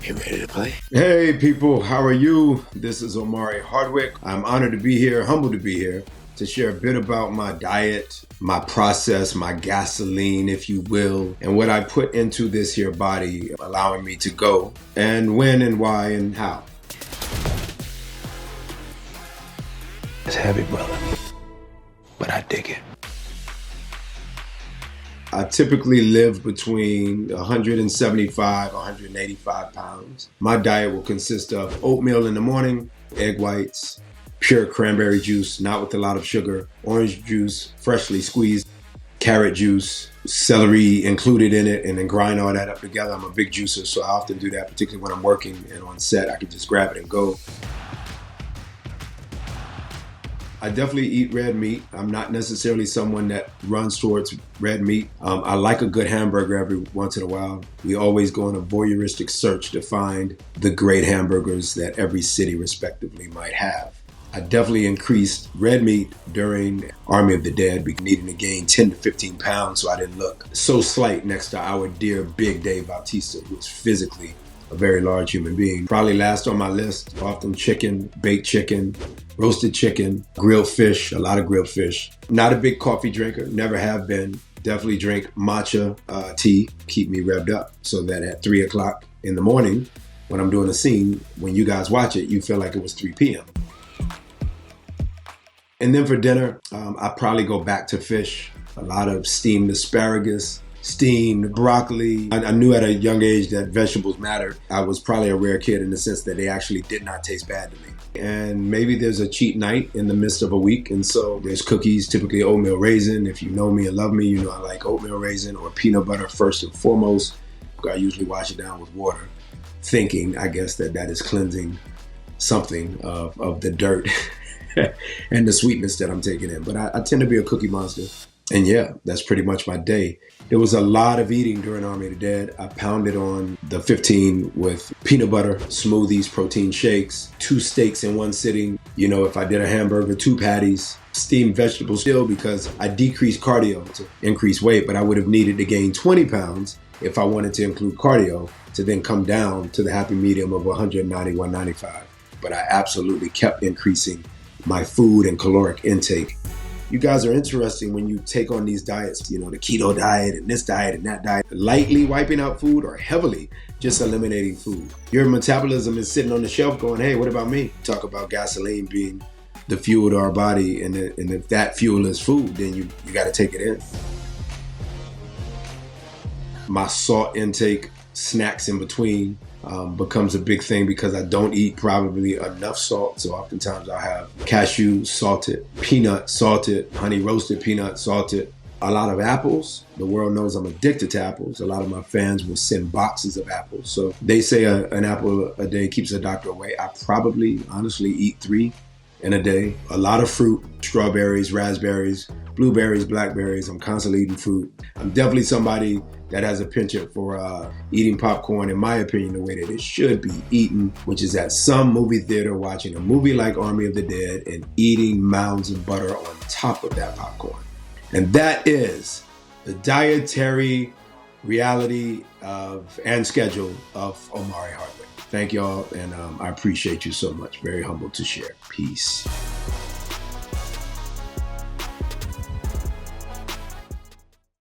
You ready to play? Hey people, how are you? This is Omari Hardwick. I'm honored to be here, humbled to be here, to share a bit about my diet, my process, my gasoline, if you will, and what I put into this here body, allowing me to go, and when and why and how. It's heavy, brother, but I dig it. I typically live between 175, 185 pounds. My diet will consist of oatmeal in the morning, egg whites, pure cranberry juice, not with a lot of sugar, orange juice, freshly squeezed, carrot juice, celery included in it, and then grind all that up together. I'm a big juicer, so I often do that, particularly when I'm working and on set. I can just grab it and go. I definitely eat red meat. I'm not necessarily someone that runs towards red meat. I like a good hamburger every once in a while. We always go on a voyeuristic search to find the great hamburgers that every city respectively might have. I definitely increased red meat during Army of the Dead, needing to gain 10 to 15 pounds so I didn't look so slight next to our dear Big Dave Bautista, who was physically a very large human being. Probably last on my list, often chicken, baked chicken, roasted chicken, grilled fish, a lot of grilled fish. Not a big coffee drinker, never have been. Definitely drink matcha tea, keep me revved up so that at 3 o'clock in the morning, when I'm doing a scene, when you guys watch it, you feel like it was 3 p.m. And then for dinner, I probably go back to fish, a lot of steamed asparagus, steamed broccoli. I knew at a young age that vegetables mattered. I was probably a rare kid in the sense that they actually did not taste bad to me. And maybe there's a cheat night in the midst of a week, and so there's cookies, typically oatmeal raisin. If you know me and love me, you know I like oatmeal raisin or peanut butter first and foremost. I usually wash it down with water, thinking, I guess, that is cleansing something of the dirt and the sweetness that I'm taking in. But I tend to be a cookie monster. And yeah, that's pretty much my day. There was a lot of eating during Army of the Dead. I pounded on the 15 with peanut butter, smoothies, protein shakes, 2 steaks in one sitting. You know, if I did a hamburger, 2 patties, steamed vegetables still, because I decreased cardio to increase weight, but I would have needed to gain 20 pounds if I wanted to include cardio to then come down to the happy medium of 190, 195. But I absolutely kept increasing my food and caloric intake. You guys are interesting when you take on these diets, you know, the keto diet and this diet and that diet, lightly wiping out food or heavily just eliminating food. Your metabolism is sitting on the shelf going, hey, what about me? Talk about gasoline being the fuel to our body, and if that fuel is food, then you got to take it in. My salt intake, snacks in between, becomes a big thing because I don't eat probably enough salt. So oftentimes I'll have cashew salted, peanut salted, honey roasted peanut salted, a lot of apples. The world knows I'm addicted to apples. A lot of my fans will send boxes of apples. So they say an apple a day keeps a doctor away. I probably honestly eat 3 in a day. A lot of fruit, strawberries, raspberries, blueberries, blackberries. I'm constantly eating fruit. I'm definitely somebody that has a penchant for eating popcorn, in my opinion, the way that it should be eaten, which is at some movie theater watching a movie like Army of the Dead and eating mounds of butter on top of that popcorn. And that is the dietary reality and schedule of Omari Hardwick. Thank y'all, and I appreciate you so much. Very humbled to share. Peace.